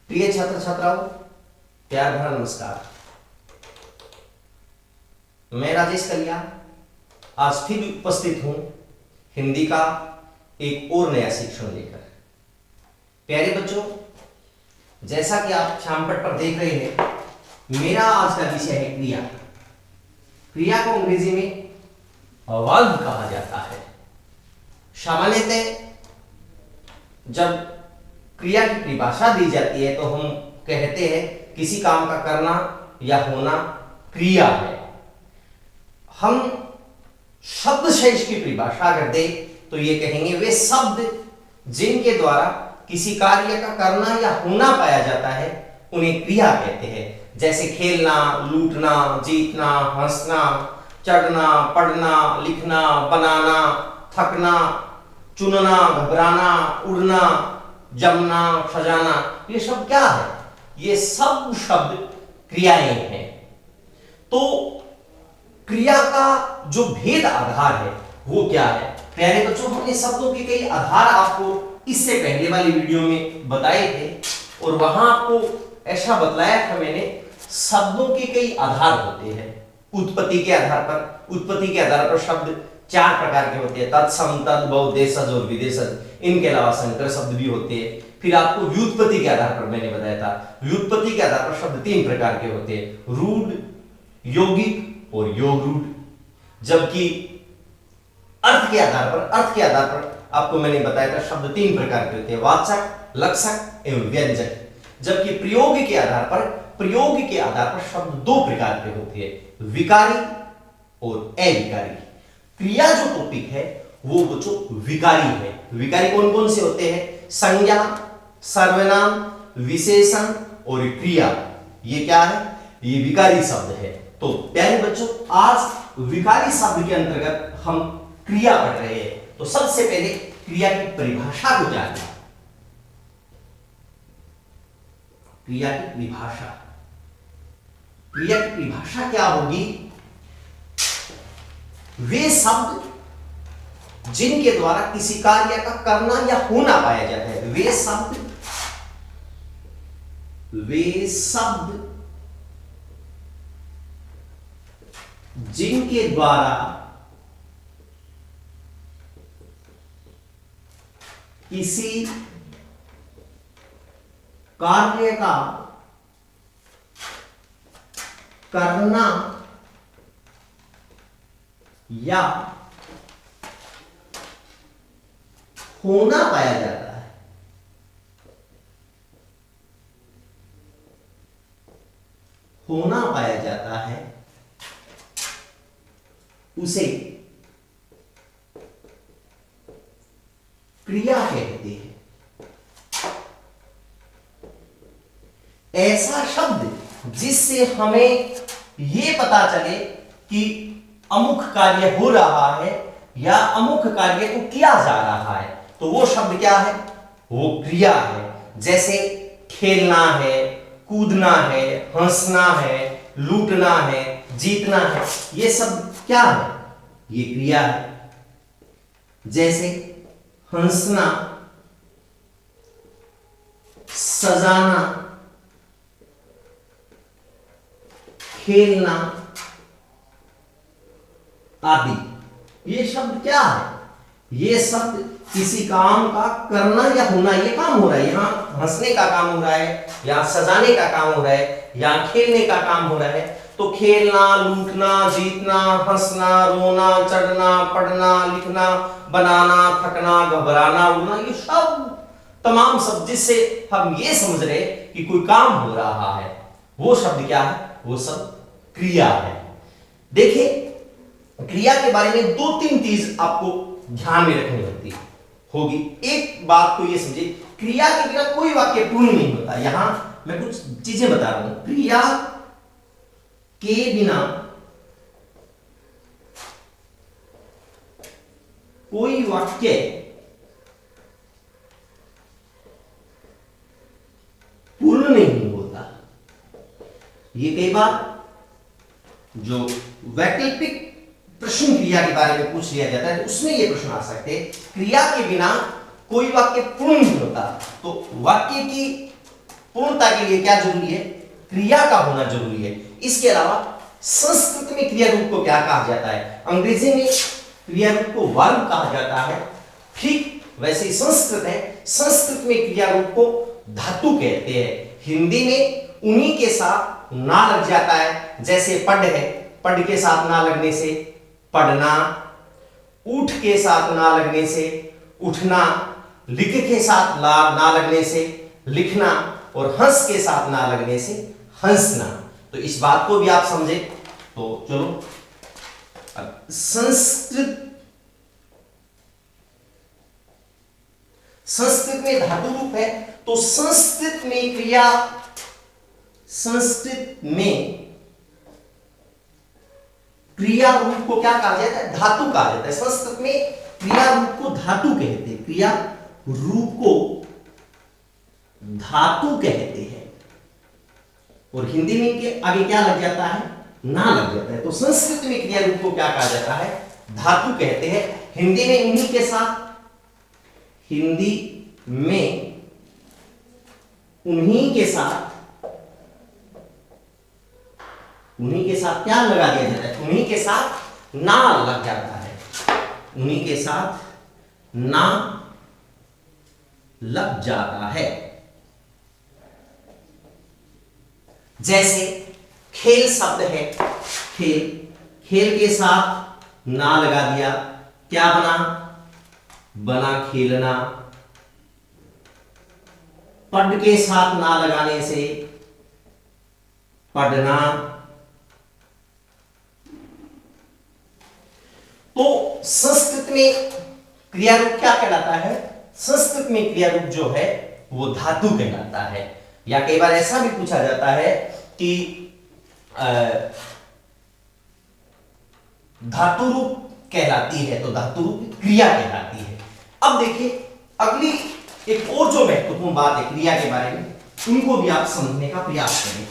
प्रिय छात्र छात्राओं, प्यार भरा नमस्कार। मैं राजेश कलिया आज फिर उपस्थित हूं हिंदी का एक और नया शिक्षण लेकर। प्यारे बच्चों, जैसा कि आप श्यामपट पर देख रहे हैं, मेरा आज का विषय है क्रिया। क्रिया को अंग्रेजी में वर्ब कहा जाता है। सामान्यतः जब क्रिया की परिभाषा दी जाती है तो हम कहते हैं किसी काम का करना या होना क्रिया है। हम शब्द शेष की परिभाषा अगर दें तो ये कहेंगे वे शब्द जिनके द्वारा किसी कार्य का करना या होना पाया जाता है उन्हें क्रिया कहते हैं। जैसे खेलना, लूटना, जीतना, हंसना, चढ़ना, पढ़ना, लिखना, बनाना, थकना, चुनना, घबराना, उड़ना, जमना, सजाना, ये सब क्या है? ये सब शब्द क्रियाएं हैं। तो क्रिया का जो भेद आधार है वो क्या है? प्यारे बच्चों, हमने शब्दों के कई आधार आपको इससे पहले वाली वीडियो में बताए थे और वहां आपको ऐसा बतलाया था मैंने, शब्दों के कई आधार होते हैं। उत्पत्ति के आधार पर शब्द चार प्रकार के होते हैं, तत्सम, तद्भव, देशज और विदेशज। इनके अलावा संकर शब्द भी होते हैं। फिर आपको व्युत्पत्ति के आधार पर मैंने बताया था, व्युत्पत्ति के आधार पर शब्द तीन प्रकार के होते हैं, रूढ़, यौगिक और योग रूढ़। जबकि अर्थ के आधार पर आपको मैंने बताया था शब्द तीन प्रकार के होते हैं, वाचक, लक्षक एवं व्यंजक। जबकि प्रयोग के आधार पर शब्द दो प्रकार के होते हैं, विकारी और अविकारी। क्रिया जो टॉपिक है वो बच्चों विकारी है। विकारी कौन कौन से होते हैं? संज्ञा, सर्वनाम, विशेषण और क्रिया। ये क्या है? ये विकारी शब्द है। तो प्यारे बच्चों, आज विकारी शब्द के अंतर्गत हम क्रिया पढ़ रहे हैं। तो सबसे पहले क्रिया की परिभाषा को जानिए। क्रिया की परिभाषा क्या होगी? वे शब्द जिनके द्वारा किसी कार्य का करना या होना पाया जाता है। वे शब्द जिनके द्वारा किसी कार्य का करना या होना पाया जाता है। उसे क्रिया कहते हैं। ऐसा शब्द जिससे हमें यह पता चले कि अमुक कार्य हो रहा है या अमुक कार्य को किया जा रहा है, तो वो शब्द क्या है? वो क्रिया है। जैसे खेलना है, कूदना है, हंसना है, लूटना है, जीतना है, ये सब क्या है? ये क्रिया है। जैसे हंसना, सजाना, खेलना आदि, ये शब्द क्या है? ये शब्द किसी काम का करना या होना, ये काम हो रहा है। यहां हंसने का काम हो रहा है, या सजाने का काम हो रहा है, या खेलने का काम हो रहा है। तो खेलना, लूटना, जीतना, हंसना, रोना, चढ़ना, पढ़ना, लिखना, बनाना, थकना, घबराना, उड़ना, ये सब तमाम शब्द जिससे हम ये समझ रहे कि कोई काम हो रहा है, वो शब्द क्या है? वो शब्द क्रिया है। देखिए, क्रिया के बारे में दो तीन चीज आपको ध्यान में रखनी होगी। एक बात तो ये समझिए, क्रिया के बिना कोई वाक्य पूर्ण नहीं होता। यहां मैं कुछ चीजें बता रहा हूं। क्रिया के बिना कोई वाक्य पूर्ण नहीं होता। ये कई बार जो वैकल्पिक प्रश्न क्रिया के बारे में पूछ लिया जाता है, तो उसमें यह प्रश्न आ सकते हैं, क्रिया के बिना कोई वाक्य पूर्ण नहीं होता। तो वाक्य की पूर्णता के लिए क्या जरूरी है? क्रिया का होना जरूरी है। इसके अलावा संस्कृत में क्रिया रूप को क्या कहा जाता है? अंग्रेजी में क्रिया रूप को वर्ब कहा जाता है, ठीक वैसे ही संस्कृत है, संस्कृत में क्रिया रूप को धातु कहते हैं। हिंदी में उन्हीं के साथ ना लग जाता है, जैसे पढ़ है, पढ़ के साथ ना लगने से पढ़ना, उठ के साथ ना लगने से उठना, लिख के साथ ना लगने से लिखना, और हंस के साथ ना लगने से हंसना। तो इस बात को भी आप समझे। तो चलो संस्कृत में धातु रूप है, तो संस्कृत में क्रिया रूप को क्या कहा जाता है? धातु कहा जाता है। संस्कृत में क्रिया रूप को धातु कहते हैं, क्रिया रूप को धातु कहते हैं, और हिंदी में के आगे क्या लग जाता है? ना लग जाता है। तो संस्कृत में क्रिया रूप को क्या कहा जाता है? धातु कहते हैं। हिंदी में उन्हीं के साथ क्या लगा दिया जाता है? उन्हीं के साथ ना लग जाता है, उन्हीं के साथ ना लग जाता है। जैसे खेल शब्द है, खेल के साथ ना लगा दिया, क्या बना खेलना। पढ़ के साथ ना लगाने से पढ़ना। तो संस्कृत में क्रिया रूप क्या कहलाता है? संस्कृत में क्रिया रूप जो है वो धातु कहलाता है। या कई बार ऐसा भी पूछा जाता है कि धातु रूप कहलाती है, तो धातु रूप क्रिया कहलाती है। अब देखिए अगली एक और जो महत्वपूर्ण बात है क्रिया के बारे में, उनको भी आप समझने का प्रयास करें।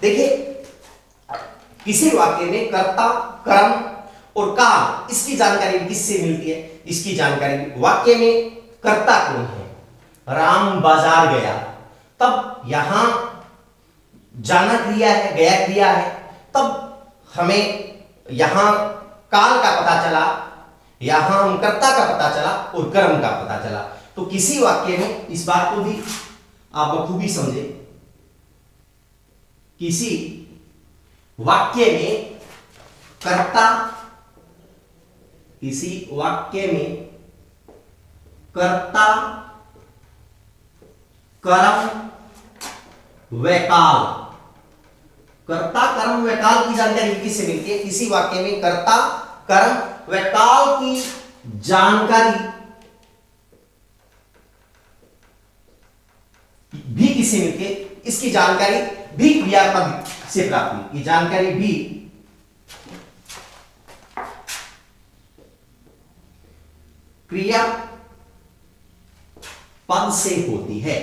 देखिए किसी वाक्य में कर्ता, कर्म और काल, इसकी जानकारी किससे मिलती है? इसकी जानकारी वाक्य में कर्ता कौन है? राम बाजार गया, तब यहां जाना क्रिया है, गया क्रिया है, तब हमें यहां काल का पता चला, यहां हम कर्ता का पता चला और कर्म का पता चला। तो किसी वाक्य में इस बात को भी आप बखूबी समझे, किसी वाक्य में कर्ता, किसी वाक्य में कर्ता, कर्म व काल, कर्ता कर्म व काल की जानकारी किससे मिलती है? किसी वाक्य में कर्ता, कर्म व काल की जानकारी भी किससे मिलती है? इसकी जानकारी भी क्रियापद से प्राप्त हुई। ये जानकारी भी क्रिया पद से होती है।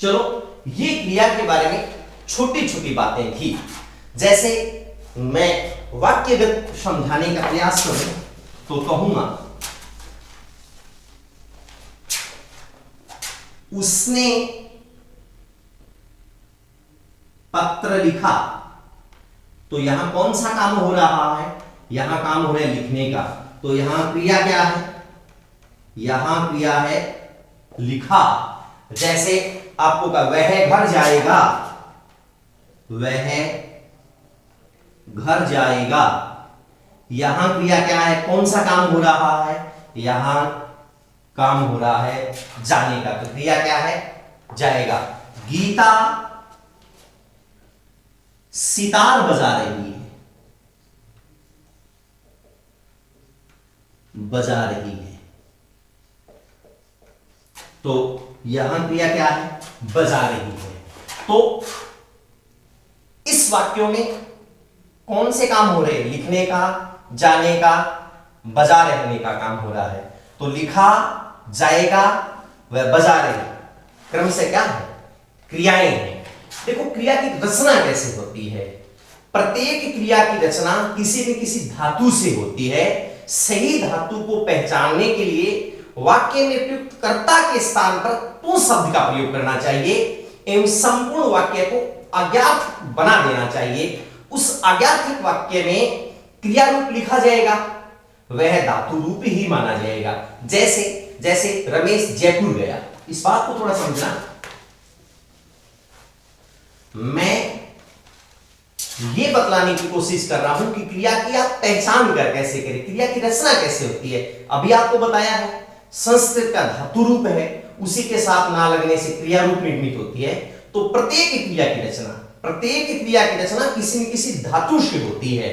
चलो ये क्रिया के बारे में छोटी छोटी बातें थी। जैसे मैं वाक्यगत समझाने का प्रयास करूं तो कहूंगा उसने पत्र लिखा। तो यहां कौन सा काम हो रहा है? यहां काम हो रहा है लिखने का। तो यहां क्रिया क्या है? यहां क्रिया है लिखा। जैसे आपको कहा वह घर जाएगा, वह घर जाएगा, यहां क्रिया क्या है? कौन सा काम हो रहा है? यहां काम हो रहा है जाने का। तो क्रिया क्या है? जाएगा। गीता सितार बजा रही है, बजा रही है। तो यहां क्रिया क्या है? बजा रही है। तो इस वाक्यों में कौन से काम हो रहे हैं? लिखने का, जाने का, बजा रहने का काम हो रहा है। तो लिखा, जाएगा, वह बजा रही, क्रम से क्या है? क्रियाएं हैं। देखो क्रिया की रचना कैसे होती है। प्रत्येक क्रिया की रचना किसी न किसी धातु से होती है। सही धातु को पहचानने के लिए वाक्य में प्रयुक्त कर्ता के स्थान पर तू शब्द का प्रयोग करना चाहिए एवं संपूर्ण वाक्य को अज्ञात बना देना चाहिए। उस अज्ञात वाक्य में क्रिया रूप लिखा जाएगा, वह धातु रूप ही माना जाएगा। जैसे जैसे रमेश जयपुर गया, इस बात को थोड़ा समझना। मैं ये बतलाने की कोशिश कर रहा हूं कि क्रिया की आप पहचान कर कैसे करें, क्रिया की रचना कैसे होती है। अभी आपको बताया है संस्कृत का धातु रूप है, उसी के साथ ना लगने से क्रिया रूप निर्मित होती है। तो प्रत्येक क्रिया की रचना किसी न किसी धातु से होती है।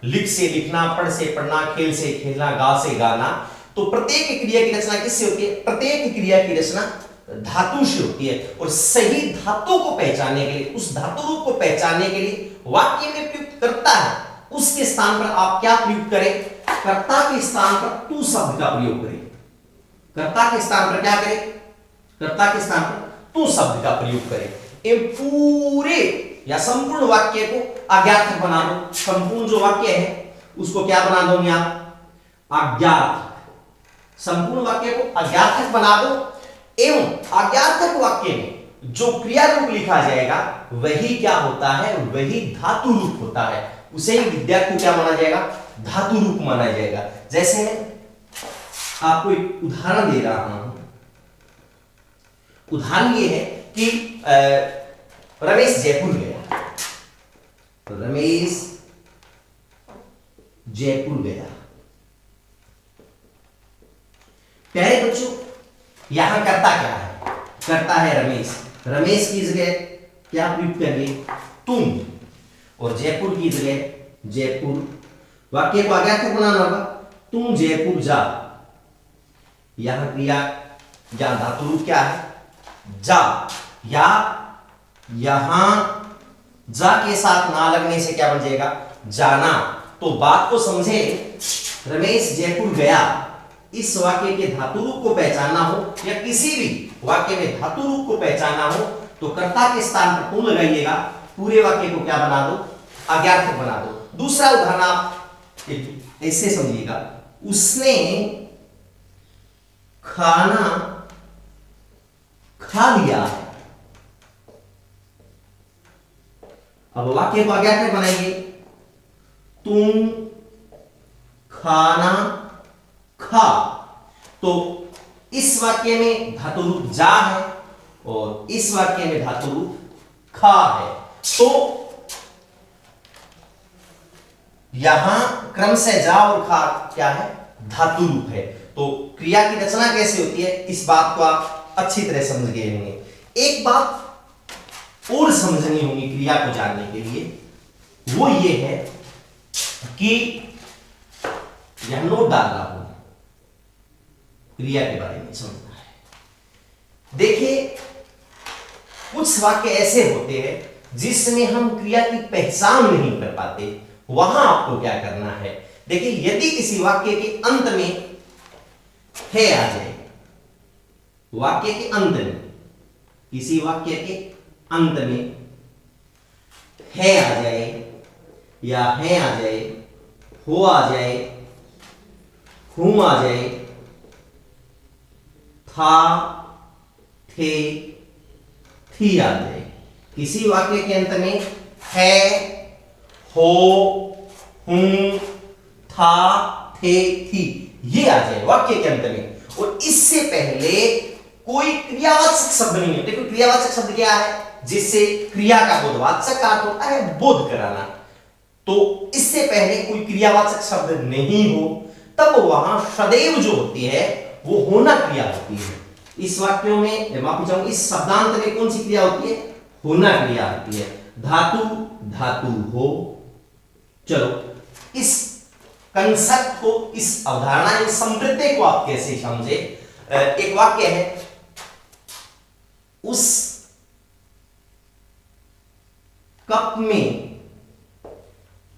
लिख से लिखना, पढ़ से पढ़ना, खेल से खेलना, गा से गाना। तो प्रत्येक क्रिया की रचना किससे होती है? प्रत्येक क्रिया की रचना धातु से होती है। और सही धातु को पहचानने के लिए, उस धातु रूप को पहचानने के लिए वाक्य में प्रयुक्त करता है, उसके स्थान पर आप क्या प्रयुक्त करें? कर्ता के स्थान पर तू शब्द का प्रयोग करें। कर्ता के स्थान पर क्या करें? कर्ता के स्थान पर तू शब्द का प्रयोग करें। एवं पूरे या संपूर्ण वाक्य को अज्ञात बना दो। संपूर्ण जो वाक्य है उसको क्या बना दो? आप अज्ञात। संपूर्ण वाक्य को अज्ञात बना दो एवं अज्ञात वाक्य में जो क्रिया रूप लिखा जाएगा वही क्या होता है? वही धातु रूप होता है। उसे ही विद्यार्थी क्या माना जाएगा? धातु रूप माना जाएगा। जैसे मैं आपको एक उदाहरण दे रहा हूं। उदाहरण ये है कि रमेश जयपुर गया। रमेश जयपुर गया। प्यारे बच्चों, यहां कर्ता क्या है? कर्ता है रमेश। रमेश की जगह क्या प्रयुक्त करिए? तुम। और जयपुर की जगह जयपुर। वाक्य को आगे तक बनाना होगा। तुम जयपुर जा। यहां क्रिया या धातु रूप क्या है? जा। या यहां जा के साथ ना लगने से क्या बन जाएगा? जाना। तो बात को समझे। रमेश जयपुर गया, इस वाक्य के धातु रूप को पहचानना हो या किसी भी वाक्य में धातु रूप को पहचानना हो तो कर्ता के स्थान पर तुम लगाइएगा। पूरे वाक्य को क्या बना दो? अज्ञात बना दो। दूसरा उदाहरण आप ऐसे समझिएगा। उसने खाना खा लिया। अब वाक्य को अज्ञात बनाइए। तुम खाना खा। तो इस वाक्य में धातु रूप जा है और इस वाक्य में धातु रूप खा है। तो यहां क्रम से जा और खा क्या है? धातु रूप है। तो क्रिया की रचना कैसे होती है, इस बात को आप अच्छी तरह समझ गए होंगे। एक बात और समझनी होगी क्रिया को जानने के लिए, वो ये है कि यह नोट डालना होगा, क्रिया के बारे में समझना है। देखिए, कुछ वाक्य ऐसे होते हैं जिसमें हम क्रिया की पहचान नहीं कर पाते। वहां आपको क्या करना है? देखिए, यदि किसी वाक्य के अंत में है आ जाए, वाक्य के अंत में, किसी वाक्य के अंत में है आ जाए या है आ जाए, हो आ जाए, हूं आ जाए, था, थे, थी आ जाए। किसी वाक्य के अंत में है, हो, हूं, था, थे, थी ये आ जाए वाक्य के अंत में, और इससे पहले कोई क्रियावाचक शब्द नहीं है। देखो, क्रियावाचक शब्द क्या है? जिससे क्रिया का बोधवाचक का अर्थ होता है बोध कराना। तो इससे पहले कोई क्रियावाचक शब्द नहीं हो तब वहां सदैव जो होती है वो होना क्रिया होती है। इस वाक्यों में माफी चाहूंगा, इस शब्दांत में कौन सी क्रिया होती है? होना क्रिया होती है। धातु, धातु हो। चलो, इस कंसेप्ट को, इस अवधारणा, इस समृद्धि को आप कैसे समझे? एक वाक्य है, उस कप में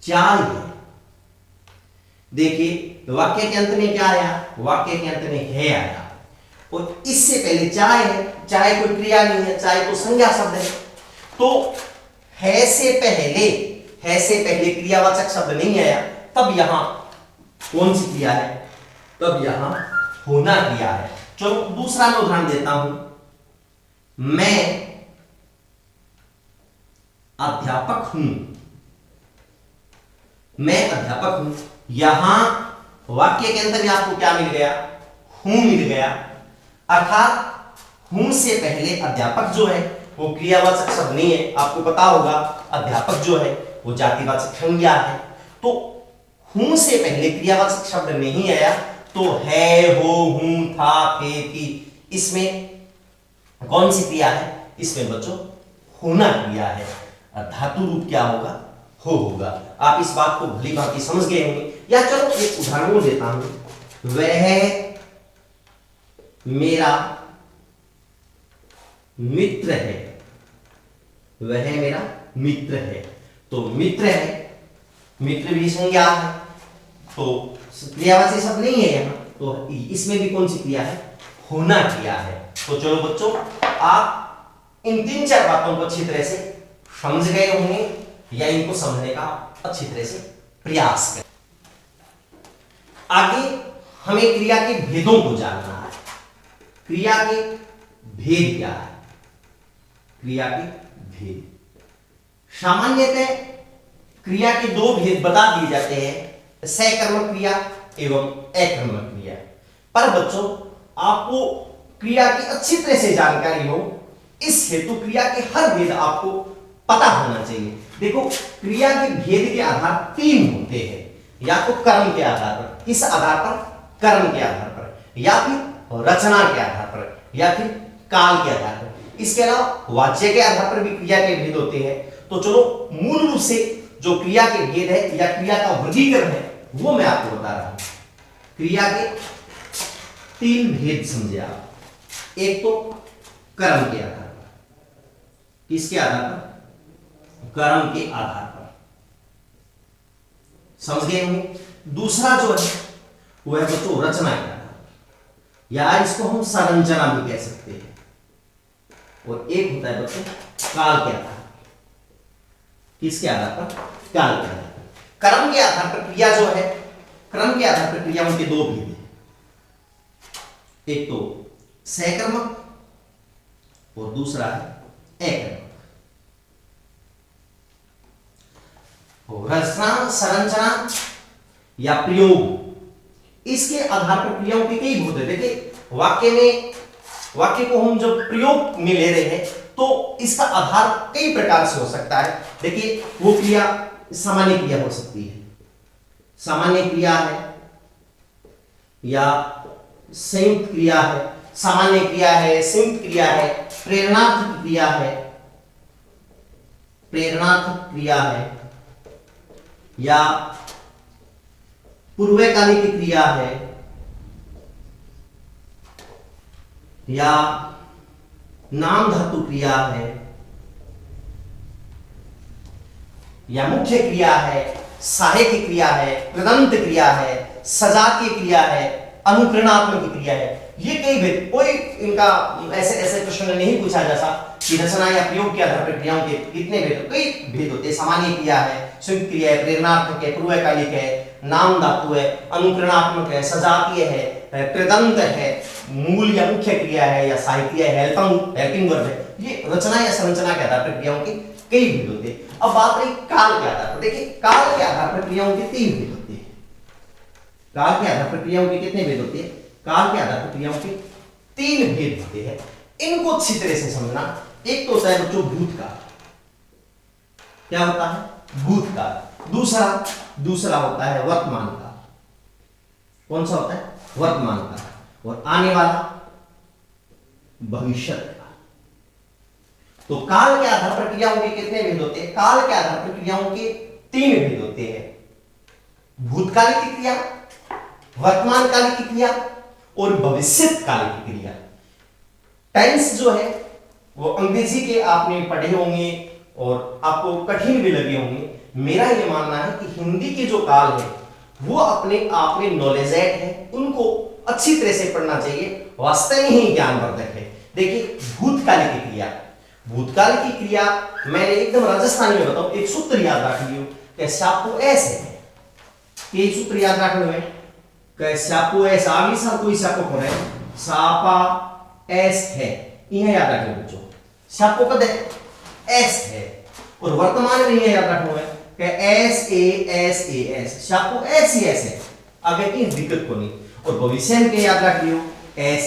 चाय है। देखिए, वाक्य के अंत में क्या आया? वाक्य के अंत में है आया, और इससे पहले चाय है। चाय कोई क्रिया नहीं है, चाय तो संज्ञा शब्द है। तो है से पहले क्रियावाचक शब्द नहीं आया, तब यहां कौन सी क्रिया है? तब यहां होना क्रिया है। चलो दूसरा मैं उदाहरण देता हूं, मैं अध्यापक हूं। मैं अध्यापक हूं, यहां वाक्य के अंदर में आपको क्या मिल गया? हूं मिल गया। अर्थात हूं से पहले अध्यापक जो है वो क्रियावाचक शब्द नहीं है। आपको पता होगा अध्यापक जो है वो जातिवाचक संज्ञा है, तो हूं से पहले क्रियावाचक शब्द नहीं आया तो है, हो, हूं, था, थे, थी, इसमें कौन सी क्रिया है? इसमें बच्चों होना क्रिया है। धातु रूप क्या होगा? हो होगा। आप इस बात को भली भांति समझ गए होंगे। या चलो एक उदाहरण देता हूं, वह मेरा मित्र है। वह मेरा मित्र है, तो मित्र है, मित्र भी संज्ञा है, तो क्रियावाची शब्द नहीं है यहां, तो इसमें भी कौन सी क्रिया है? होना क्रिया है। तो चलो बच्चों, आप इन 3-4 बातों को अच्छी तरह से समझ गए होंगे या इनको समझने का अच्छी तरह से प्रयास करें। आगे हमें क्रिया के भेदों को जानना है। क्रिया के भेद क्या है? क्रिया के भेद सामान्यतः क्रिया के 2 भेद बता दिए जाते हैं, सकर्मक क्रिया एवं अकर्मक क्रिया। पर बच्चों, आपको क्रिया की अच्छी तरह से जानकारी हो, इस हेतु क्रिया के हर भेद आपको पता होना चाहिए। देखो, क्रिया के भेद के आधार 3 होते हैं, या तो कर्म के आधार पर, किस आधार पर? कर्म के आधार पर, या फिर रचना के आधार पर, या फिर काल के आधार पर। इसके अलावा वाच्य के आधार पर भी क्रिया के भेद होते हैं। तो चलो मूल रूप से जो क्रिया के भेद है या क्रिया का वर्गीकरण है वो मैं आपको बता रहा हूं। क्रिया के 3 भेद समझे आप। एक तो कर्म के आधार पर। किसके आधार पर? कर्म के आधार पर, समझ गए होंगे। दूसरा जो है वो है बच्चों रचना के आधार पर, या इसको हम संरचना भी कह सकते हैं। और एक होता है बच्चों काल के आधार पर। किसके आधार पर? काल के आधार पर। कर्म के आधार पर क्रिया जो है, कर्म के आधार पर क्रियाओं के 2 भेद हैं। एक तो सकर्मक और दूसरा है अकर्मक। रचना, संरचना या प्रयोग, इसके आधार पर क्रियाओं के कई भेद हैं। देखिए, वाक्य को हम जब प्रयोग में ले रहे हैं तो इसका आधार कई प्रकार से हो सकता है। देखिए, वो क्रिया सामान्य क्रिया हो सकती है, सामान्य क्रिया है, या संयुक्त क्रिया है, सामान्य क्रिया है, संयुक्त क्रिया है, प्रेरणार्थक क्रिया है, प्रेरणार्थक क्रिया है, या पूर्वकालिक क्रिया है, या नाम धातु क्रिया है, या मुख्य क्रिया है, सहायक क्रिया है, कृदंत क्रिया है, सजातीय क्रिया है, अनुकरणात्मक क्रिया है। ये कई भेद, कोई इनका ऐसे प्रश्न नहीं पूछा जैसा कि रचना या प्रयोग के आधार पर क्रियाओं के कितने भेद? कई भेद होते हैं। सामान्य क्रिया है, संयुक्त क्रिया है, प्रेरणात्मक है, पूर्वकालिक है, नाम धातु है, अनुकरणात्मक है, सजातीय है, कृदंत है, मूल या मुख्य क्रिया है, या सहायक क्रिया है, हेल्पिंग वर्ब है। ये रचना या संरचना के आधार पर क्रियाओं के कई भेद होते हैं। अब बात रही काल के आधार पर। देखिए, काल के आधार पर क्रियाओं के 3 भेद होते हैं। काल के आधार पर क्रियाओं के कितने भेद होते हैं? काल के आधार पर क्रियाओं के 3 भेद होते हैं। इनको अच्छी तरह से समझना। एक तो होता है बच्चों भूतकाल। क्या होता है? भूतकाल। दूसरा होता है वर्तमान काल। कौन सा होता है? वर्तमान काल। और आने वाला भविष्य काल। तो काल के आधार पर क्रियाओं के कितने भेद होते हैं? काल के आधार पर क्रियाओं के 3 भेद होते हैं। भूतकालिक क्रिया, वर्तमान कालिक क्रिया और भविष्यकालिक क्रिया। टेंस जो है वो अंग्रेजी के आपने पढ़े होंगे और आपको कठिन भी लगे होंगे। मेरा ये मानना है कि हिंदी के जो काल है वो अपने आप में नॉलेजेट है, उनको अच्छी तरह से पढ़ना चाहिए, वास्तव में ही ज्ञानवर्धक है। देखिए, भूतकालिक क्रिया, भूतकाल की क्रिया मैंने एकदम राजस्थानी में बताऊं, एक सूत्र याद रख लियो, कैसे आपको ऐसे है कि एक सूत्र याद रखना है કે સાપો એસ આવી સર કોઈ સાપો કોને સાપા એસ है ये याद रखना बच्चों सापो कद एस है और वर्तमान में ये याद रखना है कि एस सापो एस ही एस है आगे की दिक्कत को नहीं और भविष्य में याद रख लियो एस।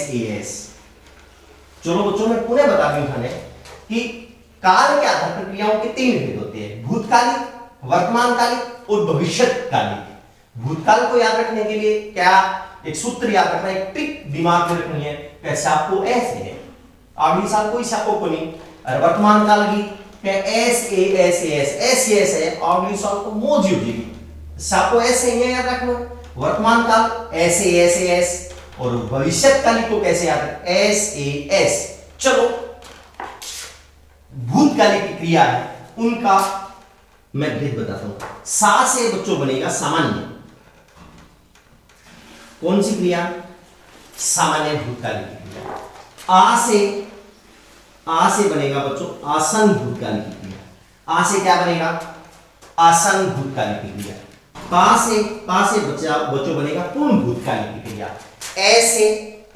चलो बच्चों मैं पुनः बता दूं थाने कि काल के आधार पर क्रियाओं के तीन भेद होते हैं भूतकालिक, वर्तमानकालिक और भविष्यकालिक। भूतकाल को याद रखने के लिए क्या एक सूत्र याद रखना, एक ट्रिक दिमाग में रखनी है कि सापो एस है अगली साल कोई सापो को नहीं और वर्तमान काल की एस है अगली साल को मौज होगी सापो एस है ये याद रखना। वर्तमान काल एस और भविष्यकालिक को कैसे याद रखें एस। चलो भूतकालिक की क्रिया है उनका मैं भेद बताता हूं। सा से बच्चों बनेगा सामान्य, कौन सी क्रिया सामान्य भूतकालिक की क्रिया। आ से बनेगा बच्चों आसन भूतकालिक की क्रिया। आ से क्या बनेगा आसन भूतकालिक की क्रिया। पा से बच्चों बनेगा पूर्ण भूतकालिक की क्रिया।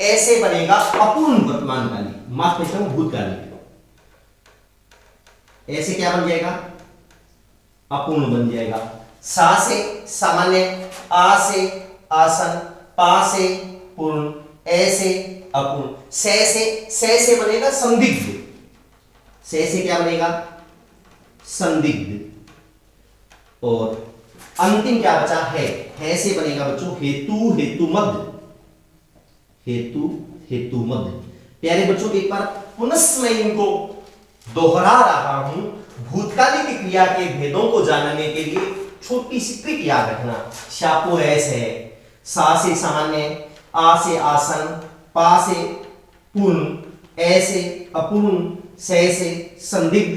ऐसे बनेगा अपूर्ण वर्तमानकालिक, माफ कीजिएगा भूतकालिक। ऐसे क्या बन जाएगा अपूर्ण बन जाएगा। सा से सामान्य, आ से आसन, पा से पूर्ण, ए से अपूर्ण, से बनेगा संदिग्ध। से क्या बनेगा संदिग्ध। और अंतिम क्या बचा है से बनेगा बच्चों हेतु मध्य। प्यारे बच्चों एक बार पुनः मैं इनको दोहरा रहा हूं। भूतकालिक की क्रिया के भेदों को जानने के लिए छोटी सी ट्रिक याद रखना। शापो एस है, सा से सामान्य, आ से आसन, पा से पूर्ण, ए से अपूर्ण, से संदिग्ध,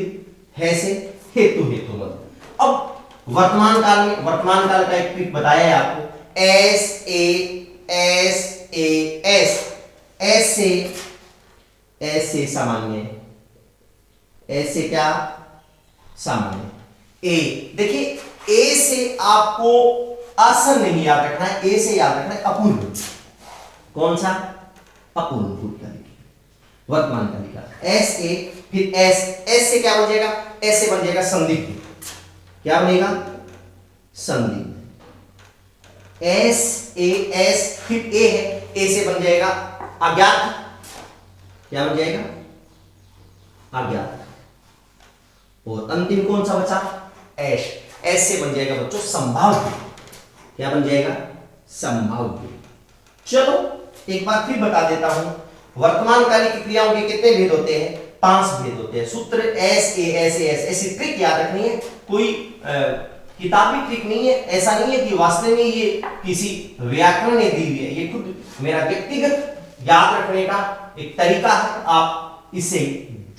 है से हेतु मध्य। अब वर्तमान काल का एक ट्रिक बताया है आपको। एस से सामान्य, एस से क्या सामान्य। ए देखिए ए से आपको आसन नहीं याद रखना है, ए से याद रखना है अपूर्ण। कौन सा अपूर्ण भूतकालिक वर्तमान कालिका। एस ए फिर एस से क्या बन जाएगा एस से बन जाएगा संदिग्ध। क्या बनेगा संदिग्ध। एस फिर ए है, ए से बन जाएगा अज्ञात। क्या बन जाएगा अज्ञात। और अंतिम कौन सा बचा एस से बन जाएगा बच्चों संभाव्य। क्या बन जाएगा संभाव्य। चलो एक बार फिर बता देता हूं वर्तमान कालिक की क्रियाओं के कितने भेद होते हैं 5 भेद होते हैं। सूत्र एस ऐसी ट्रिक याद रखनी है, कोई किताबी ट्रिक नहीं है। ऐसा नहीं है कि वास्तव में ये किसी व्याकरण ने दी हुई है, ये खुद मेरा व्यक्तिगत याद रखने का एक तरीका है। आप इसे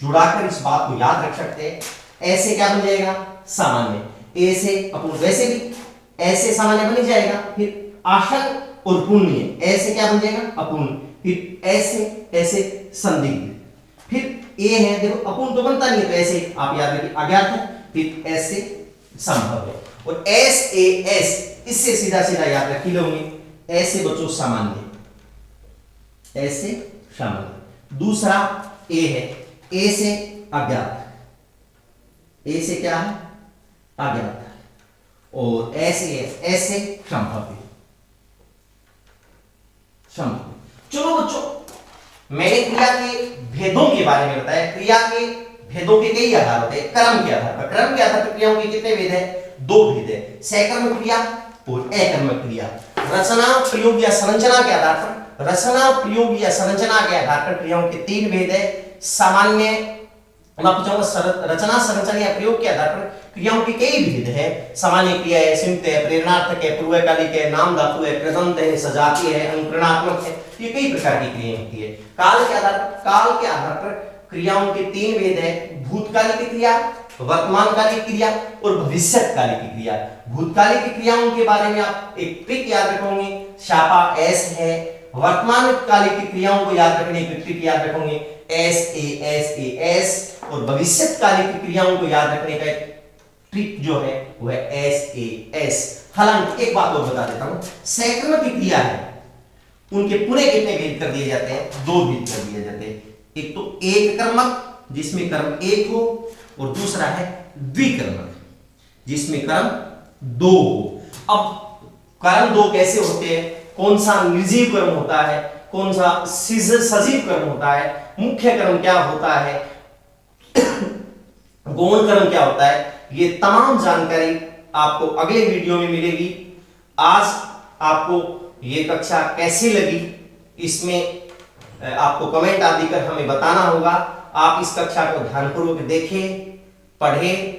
जुड़ाकर इस बात को याद रख सकते हैं। ऐसे क्या बन जाएगा सामान्य, ए से अपूर्ण, वैसे भी ऐसे सामान्य बन जाएगा। फिर आशन और पूर्ण, ऐसे क्या बन जाएगा अपूर्ण। फिर ऐसे संदिग्ध। फिर ए है देखो अपूर्ण तो बनता नहीं है, तो ऐसे आप याद रखिए अज्ञात है। फिर ऐसे संभव है। और एस इससे सीधा याद रख लोगे। ऐसे बच्चों सामान्य, ऐसे सामान्य। दूसरा ए है, ए से अज्ञात, ए से क्या है अज्ञात। और ऐसे संभव। चलो बच्चों मैंने क्रिया के भेदों के बारे में बताया। क्रिया के भेदों के कई आधार होते हैं। क्रम के आधार पर क्रियाओं के कितने भेद है 2 भेद है, सकर्मक क्रिया और अकर्मक क्रिया। रचना प्रयोग या संरचना के आधार पर क्रियाओं के 3 भेद है। सामान्य रचना संरचना या प्रयोग के आधार पर क्रियाओं के कई भेद है। सामान्य क्रिया है, संयुक्त है, प्रेरणार्थक है, पूर्वकालिक है, नाम धातु है, कृदंत है, सजातीय है, अनुकरणात्मक है। ये कई प्रकार की क्रियाएं होती है। काल के आधार पर क्रियाओं के 3 भेद है, भूतकालिक क्रिया, वर्तमानकालिक क्रिया और भविष्यकालिक क्रिया। भूतकालिक क्रियाओं के बारे में आप एक ट्रिक याद रखोगे, शापा एस है। वर्तमानकालिक क्रियाओं को याद रखने की ट्रिक याद रखोगे एस। और भविष्यकालिक क्रियाओं को याद रखने का ट्रिक जो है वो है SAS। हालांकि एक बात और बता देता हूं, सैकड़ों की क्रिया है, उनके पूरे कितने भेद कर दिए जाते हैं? 2 भेद कर दिए जाते हैं। एक तो एक कर्मक जिसमें कर्म एक हो, और दूसरा है द्विकर्मक जिसमें कर्म 2 हो। अब कर्म 2 कैसे होते हैं? कौन सा निर्जीव कर्म होता है, कौन सा सजीव कर्म होता है, मुख्य कर्म क्या होता है, गौण कर्म क्या होता है, ये तमाम जानकारी आपको अगले वीडियो में मिलेगी। आज आपको ये कक्षा कैसी लगी, इसमें आपको कमेंट आदि कर हमें बताना होगा। आप इस कक्षा को ध्यानपूर्वक देखें, पढ़ें।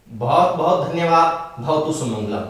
बहुत बहुत धन्यवाद। भवतु सुमंगलम।